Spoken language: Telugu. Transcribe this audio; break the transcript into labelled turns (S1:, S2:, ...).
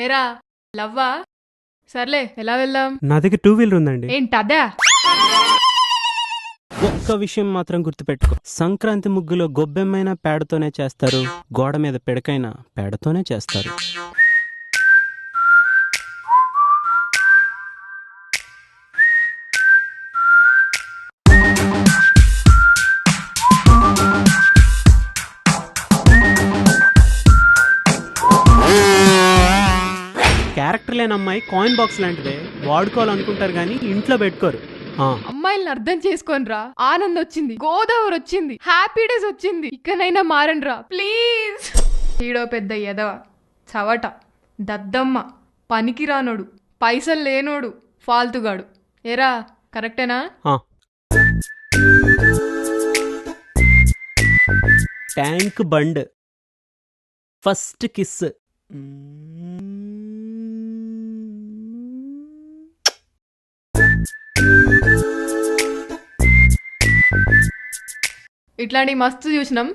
S1: ఏరా లవ్వా? సర్లే ఎలా వెళ్దాం?
S2: నా దగ్గర 2 వీలర్ ఉందండి.
S1: ఏంటదా?
S2: ఒక్క విషయం మాత్రం గుర్తుపెట్టుకో, సంక్రాంతి ముగ్గులో గొబ్బెమ్మైనా పేడతోనే చేస్తారు, గోడ మీద పిడకైనా పేడతోనే చేస్తారు. క్యారెక్టర్ లేని అమ్మాయి కాయిన్ బాక్స్ లాంటిదే, వాడుకోవాలనుకుంటారు కానీ ఇంట్లో పెట్టుకోరు.
S1: అమ్మాయిలను అర్థం చేసుకోనరా. ఆనంద్ వచ్చింది, గోదావరి వచ్చింది, హ్యాపీ డేస్ వచ్చింది, ఇకనైనా మారండ్రా ప్లీజ్. ఈడో పెద్ద ఎదవ, చవట, దద్దమ్మ, పనికిరానోడు, పైసలు లేనోడు, ఫాల్తుగాడు. ఏరా కరెక్టేనా?
S2: Tank bund, first kiss.
S1: ఇట్లాంటి మస్తు చూసినాం.